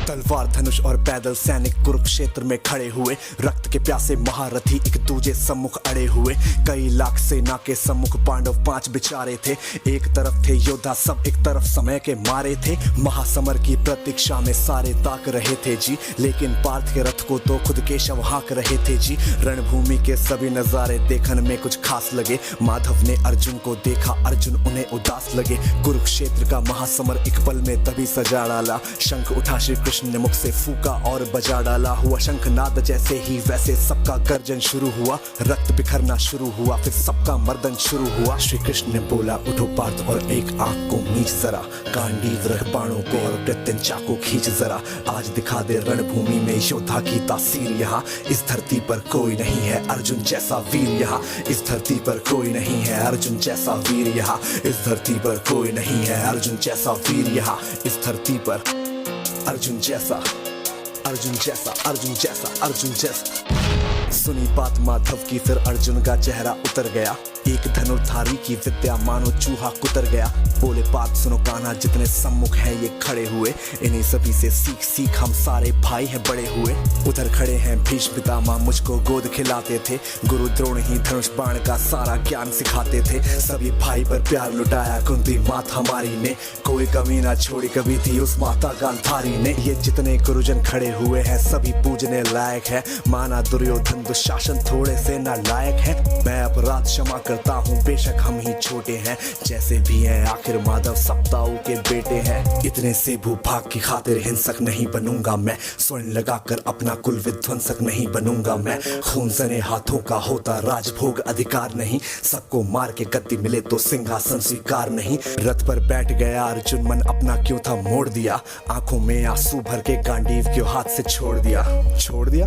तलवार धनुष और पैदल सैनिक कुरुक्षेत्र में खड़े हुए, रक्त के प्यासे महारथी एक दूजे सम्मुख अड़े हुए। कई लाख सेना के सम्मुख पांडव 5 बिचारे थे। एक तरफ थे योद्धा सब, एक तरफ समय के मारे थे। महासमर की प्रतीक्षा में सारे ताक रहे थे जी, लेकिन पार्थ के रथ को तो खुद केशव हाँक रहे थे जी। रणभूमि के सभी नजारे देखने में कुछ खास लगे। माधव ने अर्जुन को देखा, अर्जुन उन्हें उदास लगे। कुरुक्षेत्र का महासमर एक पल में तभी सजा डाला। शंख उठा श्री कृष्ण ने मुख से फूका और बजा डाला। हुआ शंखनाद जैसे ही वैसे सबका गर्जन शुरू हुआ। रक्त बिखरना शुरू हुआ, फिर सबका मर्दन शुरू हुआ। श्री कृष्ण ने बोला, उठो पार्थ और एक आंख को मीच जरा। गांडीव रख बाणों को और प्रत्यंचा को खींच जरा। आज दिखा दे रणभूमि में योद्धा की तासीर। यहाँ इस धरती पर कोई नहीं है अर्जुन जैसा वीर। यहाँ इस धरती पर कोई नहीं है अर्जुन जैसा वीर। यहाँ इस धरती पर कोई नहीं है अर्जुन जैसा वीर। यहाँ इस धरती पर अर्जुन जैसा, अर्जुन जैसा, अर्जुन जैसा, अर्जुन जैसा। सुनी बात माधव की, फिर अर्जुन का चेहरा उतर गया। एक धनुर्धारी की विद्या मानो चूहा कुतर गया। बोले पार्थ सुनो कान्हा, जितने सम्मुख हैं ये खड़े हुए, इन्हीं सभी से सीख सीख हम सारे भाई हैं बड़े हुए। उधर खड़े हैं भीष्म पितामह, मुझको गोद खिलाते थे। गुरु द्रोण ही धनुष बाण का सारा ज्ञान सिखाते थे। सभी भाई पर प्यार लुटाया कुंती माता हमारी ने। कोई कमी ना छोड़ी कभी थी उस माता गांधारी ने। ये जितने गुरुजन खड़े हुए हैं सभी पूजने लायक है। माना दुर्योधन दुशासन थोड़े से नालायक है। मैं अपराध क्षमा करता हूँ, बेशक हम ही छोटे हैं। जैसे भी हैं आखिर माधव सप्ताऊ के बेटे हैं। इतने से भूभाग की खातिर हिंसक नहीं बनूंगा मैं। स्वर्ण लगाकर अपना कुल विध्वंसक नहीं बनूंगा मैं। खून सने हाथों का होता राजभोग अधिकार नहीं। सबको मार के गद्दी मिले तो सिंहासन स्वीकार नहीं। रथ पर बैठ गया अर्जुन, मन अपना क्यों था मोड़ दिया। आंखों में आंसू भर के गांडीव क्यों हाथ से छोड़ दिया। छोड़ दिया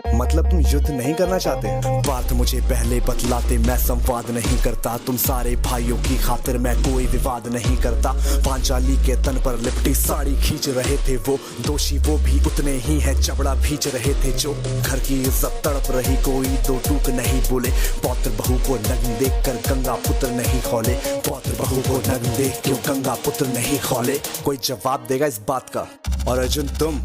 मतलब तुम युद्ध नहीं करना चाहते। पार्थ मुझे पहले बतलाते, मैं संवाद नहीं करता। तुम सारे भाइयों की खातिर मैं कोई विवाद नहीं करता। पांचाली के तन पर लिपटी साड़ी खींच रहे थे वो। दोषी वो भी उतने ही है, चबड़ा भींच रहे थे जो। घर की इज्जत तड़प रही, कोई दो टूक नहीं बोले। पौत्र बहू को नग्न देख कर गंगा पुत्र नहीं खोले। पौत्र बहू को नग्न देख क्यों गंगा पुत्र नहीं खोले। कोई जवाब देगा इस बात का। और अर्जुन तुम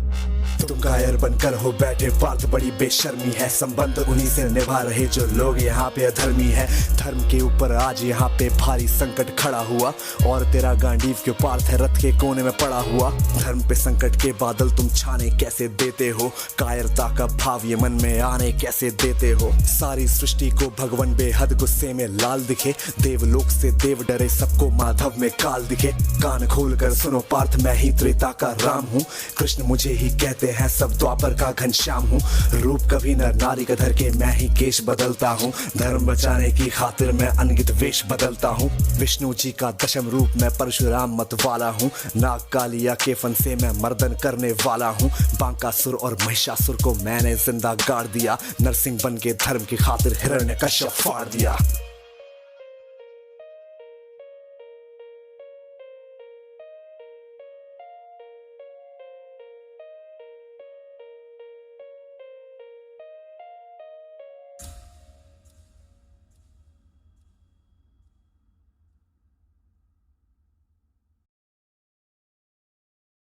कायर बनकर हो बैठे। पार्थ बड़ी बेशर्मी है, संबंध उन्हीं से निभा रहे जो लोग यहाँ पे अधर्मी है। धर्म के ऊपर आज यहाँ पे भारी संकट खड़ा हुआ, और तेरा गांडीव क्यों पार्थ है रथ के कोने में पड़ा हुआ। धर्म पे संकट के बादल तुम छाने कैसे देते हो। कायरता का भाव ये मन में आने कैसे देते हो। सारी सृष्टि को भगवान बेहद गुस्से में लाल दिखे। देवलोक से देव डरे, सबको माधव में काल दिखे। कान खोल कर सुनो पार्थ, मैं ही त्रेता का राम हूँ। कृष्ण मुझे ही कहते हैं, सब द्वापर का घनश्याम हूँ। रूप कभी नर नारी का धर के मैं ही केश बदलता हूँ। धर्म बचाने की खातिर मैं अनगित वेश बदलता हूँ। विष्णु जी का दशम रूप मैं परशुराम मत वाला हूँ। नाग कालिया के फन से मैं मर्दन करने वाला हूँ। बांकासुर और महिषासुर को मैंने जिंदा गाड़ दिया। नरसिंह बन के धर्म की खातिर हिरण्यकश्यप फाड़ दिया।